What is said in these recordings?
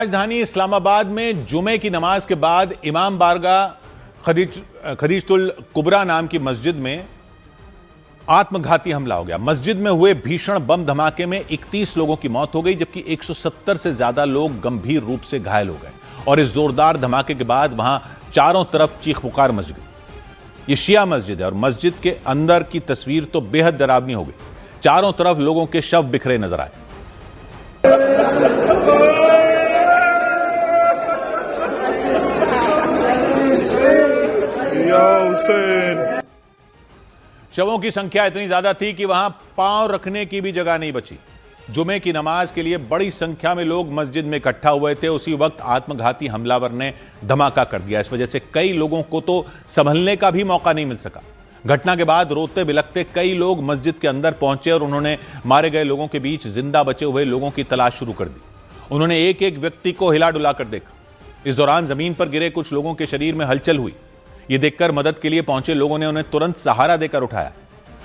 राजधानी इस्लामाबाद में जुमे की नमाज के बाद इमाम बारगाह खदीजतुल कुबरा नाम की मस्जिद में आत्मघाती हमला हो गया। मस्जिद में हुए भीषण बम धमाके में 31 लोगों की मौत हो गई, जबकि 170 से ज्यादा लोग गंभीर रूप से घायल हो गए। और इस जोरदार धमाके के बाद वहां चारों तरफ चीख पुकार मच गई। यह शिया मस्जिद है और मस्जिद के अंदर की तस्वीर तो बेहद डरावनी हो गई। चारों तरफ लोगों के शव बिखरे नजर आए। शवों की संख्या इतनी ज्यादा थी कि वहां पांव रखने की भी जगह नहीं बची। जुमे की नमाज के लिए बड़ी संख्या में लोग मस्जिद में इकट्ठा हुए थे। उसी वक्त आत्मघाती हमलावर ने धमाका कर दिया। इस वजह से कई लोगों को तो संभलने का भी मौका नहीं मिल सका। घटना के बाद रोते बिलखते कई लोग मस्जिद के अंदर पहुंचे और उन्होंने मारे गए लोगों के बीच जिंदा बचे हुए लोगों की तलाश शुरू कर दी। उन्होंने एक एक व्यक्ति को हिला डुला कर देखा। इस दौरान जमीन पर गिरे कुछ लोगों के शरीर में हलचल हुई। ये देखकर मदद के लिए पहुंचे लोगों ने उन्हें तुरंत सहारा देकर उठाया।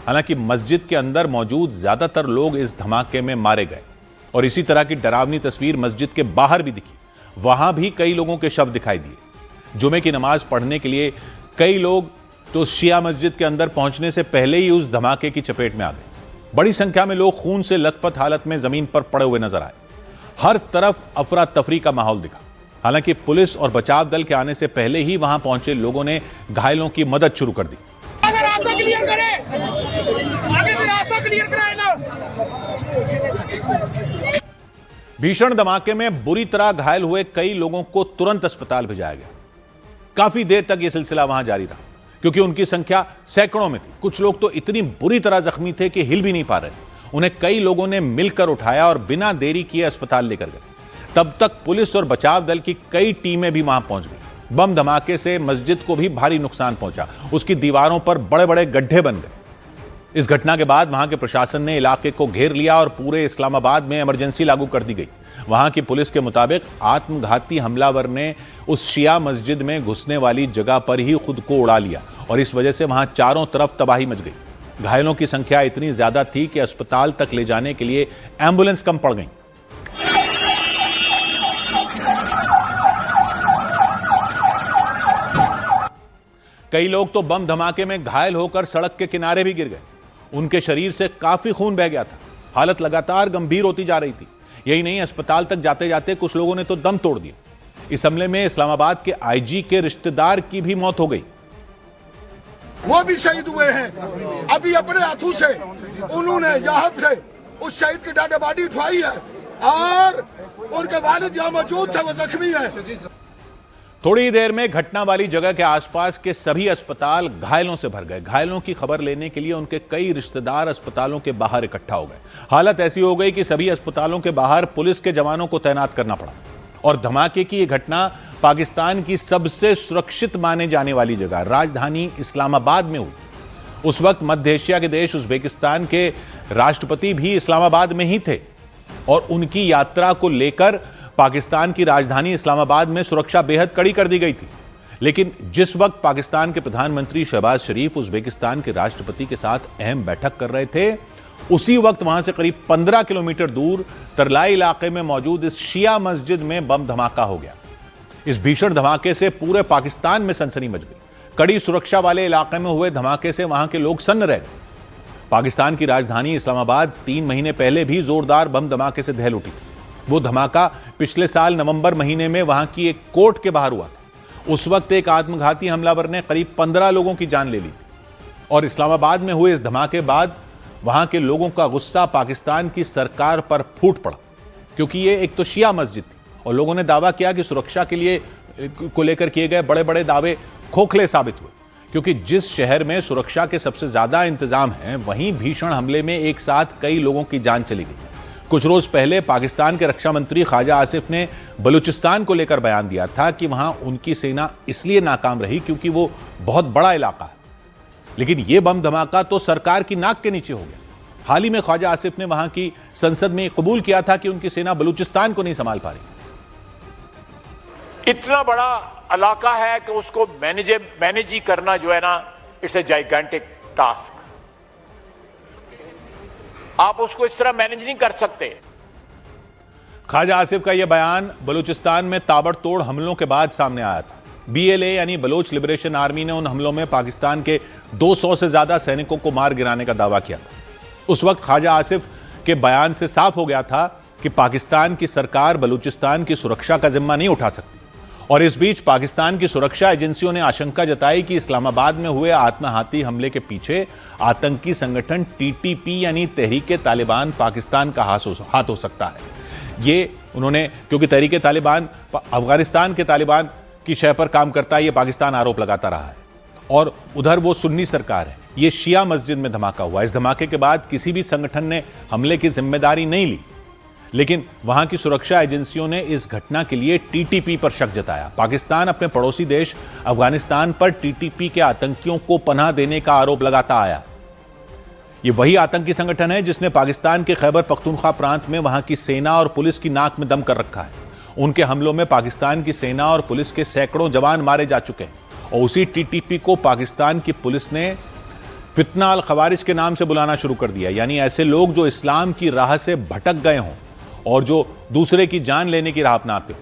हालांकि मस्जिद के अंदर मौजूद ज्यादातर लोग इस धमाके में मारे गए। और इसी तरह की डरावनी तस्वीर मस्जिद के बाहर भी दिखी। वहां भी कई लोगों के शव दिखाई दिए। जुमे की नमाज पढ़ने के लिए कई लोग तो शिया मस्जिद के अंदर पहुंचने से पहले ही उस धमाके की चपेट में आ गए। बड़ी संख्या में लोग खून से लथपथ हालत में जमीन पर पड़े हुए नजर आए। हर तरफ अफरा तफरी का माहौल दिखा। हालांकि पुलिस और बचाव दल के आने से पहले ही वहां पहुंचे लोगों ने घायलों की मदद शुरू कर दी। भीषण धमाके में बुरी तरह घायल हुए कई लोगों को तुरंत अस्पताल भेजाया गया। काफी देर तक यह सिलसिला वहां जारी रहा, क्योंकि उनकी संख्या सैकड़ों में थी। कुछ लोग तो इतनी बुरी तरह जख्मी थे कि हिल भी नहीं पा रहे। उन्हें कई लोगों ने मिलकर उठाया और बिना देरी किए अस्पताल लेकर गए। तब तक पुलिस और बचाव दल की कई टीमें भी वहां पहुंच गई। बम धमाके से मस्जिद को भी भारी नुकसान पहुंचा। उसकी दीवारों पर बड़े बड़े गड्ढे बन गए। इस घटना के बाद वहां के प्रशासन ने इलाके को घेर लिया और पूरे इस्लामाबाद में इमरजेंसी लागू कर दी गई। वहां की पुलिस के मुताबिक आत्मघाती हमलावर ने उस शिया मस्जिद में घुसने वाली जगह पर ही खुद को उड़ा लिया और इस वजह से वहां चारों तरफ तबाही मच गई। घायलों की संख्या इतनी ज्यादा थी कि अस्पताल तक ले जाने के लिए एम्बुलेंस कम पड़ गई। कई लोग तो बम धमाके में घायल होकर सड़क के किनारे भी गिर गए। उनके शरीर से काफी खून बह गया था। हालत लगातार गंभीर होती जा रही थी। यही नहीं, अस्पताल तक जाते जाते कुछ लोगों ने तो दम तोड़ दिया। इस हमले में इस्लामाबाद के आईजी के रिश्तेदार की भी मौत हो गई। वो भी शहीद हुए हैं। अभी अपने हाथों से उन्होंने यहाँ से उस शहीद की डेड बॉडी उठवाई है और उनके वालिद यहाँ मौजूद थे, वो जख्मी है। थोड़ी देर में घटना वाली जगह के आसपास के सभी अस्पताल घायलों से भर गए। घायलों की खबर लेने के लिए उनके कई रिश्तेदार अस्पतालों के बाहर इकट्ठा हो गए। हालत ऐसी हो गई कि सभी अस्पतालों के बाहर पुलिस के जवानों को तैनात करना पड़ा। और धमाके की यह घटना पाकिस्तान की सबसे सुरक्षित माने जाने वाली जगह राजधानी इस्लामाबाद में हुई। उस वक्त मध्य एशिया के देश उज्बेकिस्तान के राष्ट्रपति भी इस्लामाबाद में ही थे और उनकी यात्रा को लेकर पाकिस्तान की राजधानी इस्लामाबाद में सुरक्षा बेहद कड़ी कर दी गई थी। लेकिन जिस वक्त पाकिस्तान के प्रधानमंत्री शहबाज शरीफ उज्बेकिस्तान के राष्ट्रपति के साथ अहम बैठक कर रहे थे, उसी वक्त वहां से करीब 15 किलोमीटर दूर तरलाई इलाके में मौजूद इस शिया मस्जिद में बम धमाका हो गया। इस भीषण धमाके से पूरे पाकिस्तान में सनसनी मच गई। कड़ी सुरक्षा वाले इलाके में हुए धमाके से वहां के लोग सन्न रह गए। पाकिस्तान की राजधानी इस्लामाबाद 3 महीने पहले भी जोरदार बम धमाके से दहल उठी। वो धमाका पिछले साल नवंबर महीने में वहां की एक कोर्ट के बाहर हुआ था। उस वक्त एक आत्मघाती हमलावर ने करीब 15 लोगों की जान ले ली थी। और इस्लामाबाद में हुए इस धमाके बाद वहां के लोगों का गुस्सा पाकिस्तान की सरकार पर फूट पड़ा, क्योंकि ये एक तो शिया मस्जिद थी और लोगों ने दावा किया कि सुरक्षा के लिए को लेकर किए गए बड़े बड़े दावे खोखले साबित हुए, क्योंकि जिस शहर में सुरक्षा के सबसे ज्यादा इंतजाम हैं, वहीं भीषण हमले में एक साथ कई लोगों की जान चली गई। कुछ रोज पहले पाकिस्तान के रक्षा मंत्री ख्वाजा आसिफ ने बलूचिस्तान को लेकर बयान दिया था कि वहां उनकी सेना इसलिए नाकाम रही क्योंकि वो बहुत बड़ा इलाका है। लेकिन यह बम धमाका तो सरकार की नाक के नीचे हो गया। हाल ही में ख्वाजा आसिफ ने वहां की संसद में कबूल किया था कि उनकी सेना बलूचिस्तान को नहीं संभाल पा रही। इतना बड़ा इलाका है कि उसको मैनेज ही करना जो है ना, इट्स ए जाइगेंटिक टास्क। आप उसको इस तरह मैनेज नहीं कर सकते। ख्वाजा आसिफ का यह बयान बलूचिस्तान में ताबड़तोड़ हमलों के बाद सामने आया था। BLA यानी बलोच लिबरेशन आर्मी ने उन हमलों में पाकिस्तान के 200 से ज्यादा सैनिकों को मार गिराने का दावा किया था। उस वक्त ख्वाजा आसिफ के बयान से साफ हो गया था कि पाकिस्तान की सरकार बलूचिस्तान की सुरक्षा का जिम्मा नहीं उठा सकती। और इस बीच पाकिस्तान की सुरक्षा एजेंसियों ने आशंका जताई कि इस्लामाबाद में हुए आत्मघाती हमले के पीछे आतंकी संगठन TTP यानी तहरीके तालिबान पाकिस्तान का हाथ हो सकता है। ये उन्होंने, क्योंकि तहरीके तालिबान अफगानिस्तान के तालिबान की शय पर काम करता है, ये पाकिस्तान आरोप लगाता रहा है। और उधर वो सुन्नी सरकार है। ये शिया मस्जिद में धमाका हुआ। इस धमाके के बाद किसी भी संगठन ने हमले की जिम्मेदारी नहीं ली, लेकिन वहां की सुरक्षा एजेंसियों ने इस घटना के लिए TTP पर शक जताया। पाकिस्तान अपने पड़ोसी देश अफगानिस्तान पर TTP के आतंकियों को पनाह देने का आरोप लगाता आया। ये वही आतंकी संगठन है जिसने पाकिस्तान के खैबर पख्तूनख्वा प्रांत में वहां की सेना और पुलिस की नाक में दम कर रखा है। उनके हमलों में पाकिस्तान की सेना और पुलिस के सैकड़ों जवान मारे जा चुके हैं। और उसी TTP को पाकिस्तान की पुलिस ने फितना अल खवारिज के नाम से बुलाना शुरू कर दिया, यानी ऐसे लोग जो इस्लाम की राह से भटक गए हों और जो दूसरे की जान लेने की राह अपनाते हो।